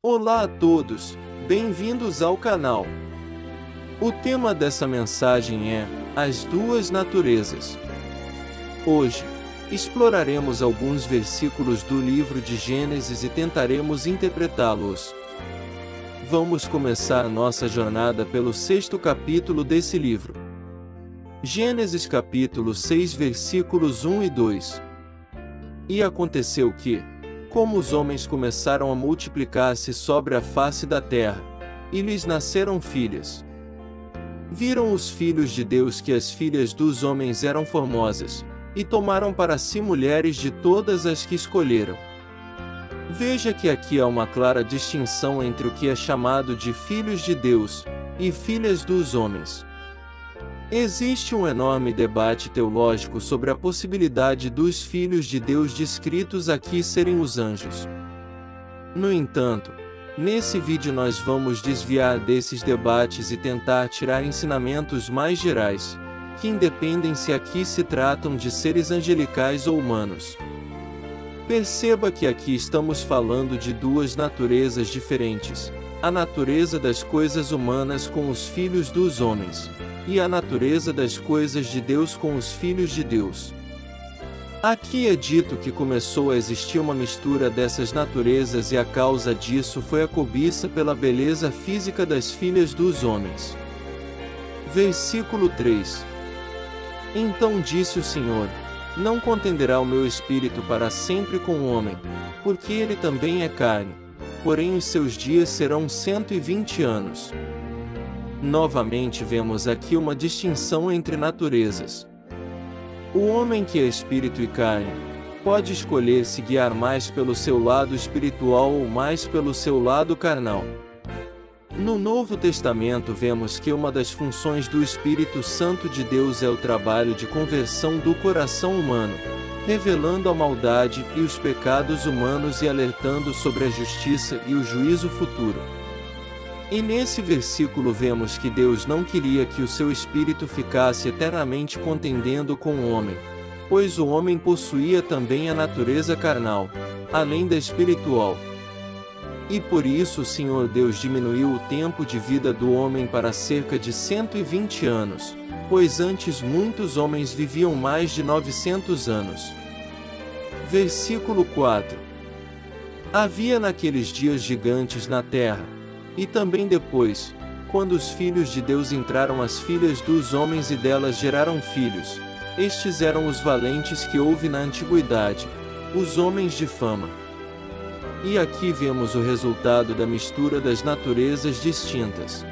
Olá a todos, bem-vindos ao canal. O tema dessa mensagem é As Duas Naturezas. Hoje, exploraremos alguns versículos do livro de Gênesis e tentaremos interpretá-los. Vamos começar nossa jornada pelo 6º capítulo desse livro. Gênesis capítulo 6 versículos 1 e 2. E aconteceu que, como os homens começaram a multiplicar-se sobre a face da terra, e lhes nasceram filhas. Viram os filhos de Deus que as filhas dos homens eram formosas, e tomaram para si mulheres de todas as que escolheram. Veja que aqui há uma clara distinção entre o que é chamado de filhos de Deus e filhas dos homens. Existe um enorme debate teológico sobre a possibilidade dos filhos de Deus descritos aqui serem os anjos. No entanto, nesse vídeo nós vamos desviar desses debates e tentar tirar ensinamentos mais gerais, que independem se aqui se tratam de seres angelicais ou humanos. Perceba que aqui estamos falando de duas naturezas diferentes, a natureza das coisas humanas com os filhos dos homens, e a natureza das coisas de Deus com os filhos de Deus. Aqui é dito que começou a existir uma mistura dessas naturezas e a causa disso foi a cobiça pela beleza física das filhas dos homens. Versículo 3. Então disse o Senhor: Não contenderá o meu espírito para sempre com o homem, porque ele também é carne, porém os seus dias serão 120 anos. Novamente vemos aqui uma distinção entre naturezas. O homem que é espírito e carne, pode escolher se guiar mais pelo seu lado espiritual ou mais pelo seu lado carnal. No Novo Testamento vemos que uma das funções do Espírito Santo de Deus é o trabalho de conversão do coração humano, revelando a maldade e os pecados humanos e alertando sobre a justiça e o juízo futuro. E nesse versículo vemos que Deus não queria que o seu espírito ficasse eternamente contendendo com o homem, pois o homem possuía também a natureza carnal, além da espiritual. E por isso o Senhor Deus diminuiu o tempo de vida do homem para cerca de 120 anos, pois antes muitos homens viviam mais de 900 anos. Versículo 4. Havia naqueles dias gigantes na terra, e também depois, quando os filhos de Deus entraram as filhas dos homens e delas geraram filhos, estes eram os valentes que houve na antiguidade, os homens de fama. E aqui vemos o resultado da mistura das naturezas distintas.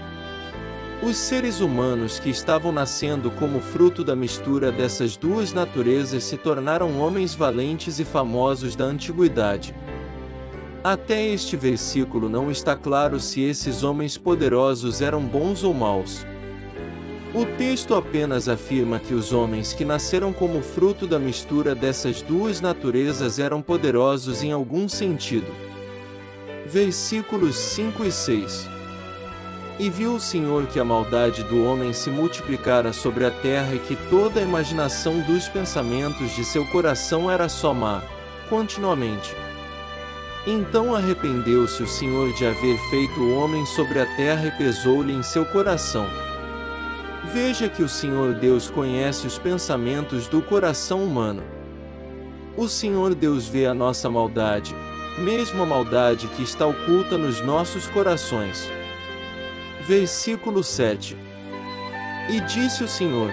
Os seres humanos que estavam nascendo como fruto da mistura dessas duas naturezas se tornaram homens valentes e famosos da antiguidade. Até este versículo não está claro se esses homens poderosos eram bons ou maus. O texto apenas afirma que os homens que nasceram como fruto da mistura dessas duas naturezas eram poderosos em algum sentido. Versículos 5 e 6. E viu o Senhor que a maldade do homem se multiplicara sobre a terra e que toda a imaginação dos pensamentos de seu coração era só má, continuamente. Então arrependeu-se o Senhor de haver feito o homem sobre a terra e pesou-lhe em seu coração. Veja que o Senhor Deus conhece os pensamentos do coração humano. O Senhor Deus vê a nossa maldade, mesmo a maldade que está oculta nos nossos corações. Versículo 7. E disse o Senhor: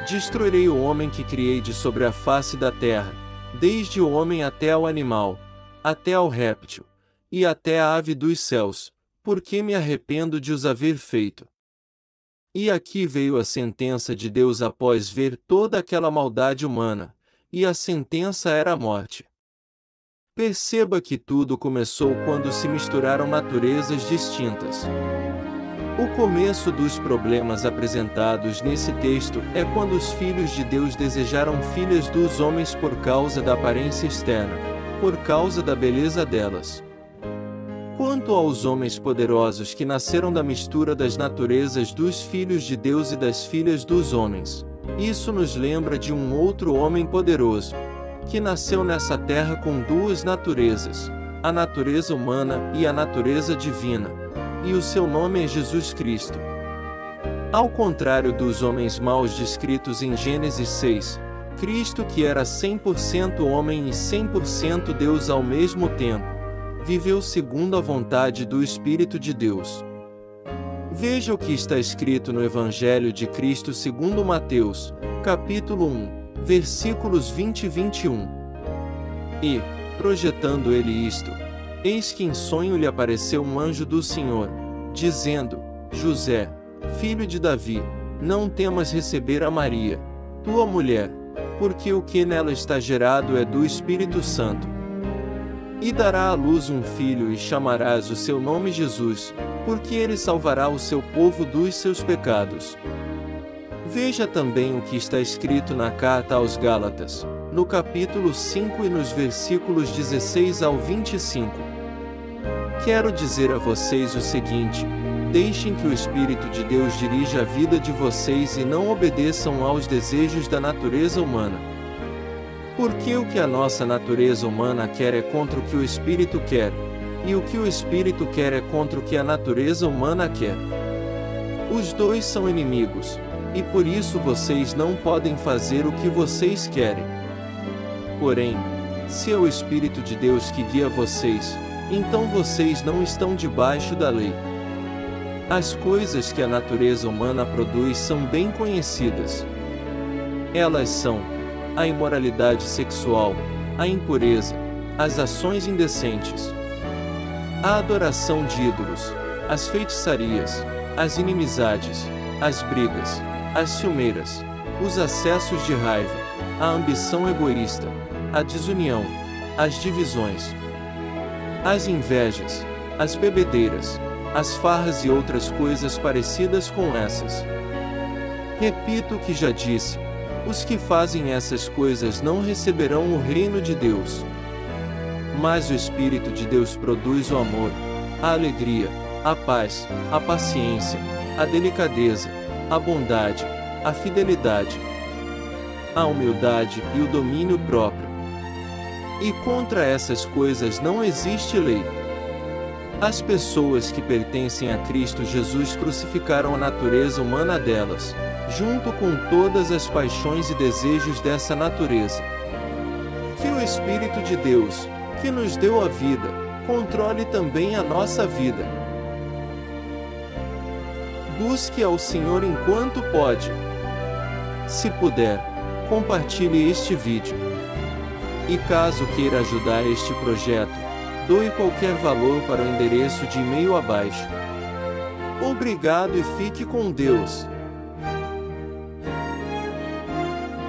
Destruirei o homem que criei de sobre a face da terra, desde o homem até ao animal, até ao réptil, e até a ave dos céus, porque me arrependo de os haver feito. E aqui veio a sentença de Deus após ver toda aquela maldade humana, e a sentença era a morte. Perceba que tudo começou quando se misturaram naturezas distintas. O começo dos problemas apresentados nesse texto é quando os filhos de Deus desejaram filhas dos homens por causa da aparência externa, por causa da beleza delas. Quanto aos homens poderosos que nasceram da mistura das naturezas dos filhos de Deus e das filhas dos homens, isso nos lembra de um outro homem poderoso, que nasceu nessa terra com duas naturezas, a natureza humana e a natureza divina, e o seu nome é Jesus Cristo. Ao contrário dos homens maus descritos em Gênesis 6, Cristo, que era 100% homem e 100% Deus ao mesmo tempo, viveu segundo a vontade do Espírito de Deus. Veja o que está escrito no Evangelho de Cristo segundo Mateus, capítulo 1, versículos 20 e 21. E, projetando ele isto, eis que em sonho lhe apareceu um anjo do Senhor, dizendo: José, filho de Davi, não temas receber a Maria, tua mulher, porque o que nela está gerado é do Espírito Santo. E dará à luz um filho e chamarás o seu nome Jesus, porque ele salvará o seu povo dos seus pecados. Veja também o que está escrito na carta aos Gálatas, no capítulo 5 e nos versículos 16 ao 25. Quero dizer a vocês o seguinte: deixem que o Espírito de Deus dirija a vida de vocês e não obedeçam aos desejos da natureza humana. Porque o que a nossa natureza humana quer é contra o que o Espírito quer, e o que o Espírito quer é contra o que a natureza humana quer. Os dois são inimigos, e por isso vocês não podem fazer o que vocês querem. Porém, se é o Espírito de Deus que guia vocês, então vocês não estão debaixo da lei. As coisas que a natureza humana produz são bem conhecidas. Elas são a imoralidade sexual, a impureza, as ações indecentes, a adoração de ídolos, as feitiçarias, as inimizades, as brigas, as ciumeiras, os acessos de raiva, a ambição egoísta, a desunião, as divisões, as invejas, as bebedeiras, as farras e outras coisas parecidas com essas. Repito o que já disse: os que fazem essas coisas não receberão o reino de Deus. Mas o Espírito de Deus produz o amor, a alegria, a paz, a paciência, a delicadeza, a bondade, a fidelidade, a humildade e o domínio próprio. E contra essas coisas não existe lei. As pessoas que pertencem a Cristo Jesus crucificaram a natureza humana delas, junto com todas as paixões e desejos dessa natureza. Que o Espírito de Deus, que nos deu a vida, controle também a nossa vida. Busque ao Senhor enquanto pode. Se puder, compartilhe este vídeo. E caso queira ajudar este projeto, doe qualquer valor para o endereço de e-mail abaixo. Obrigado e fique com Deus.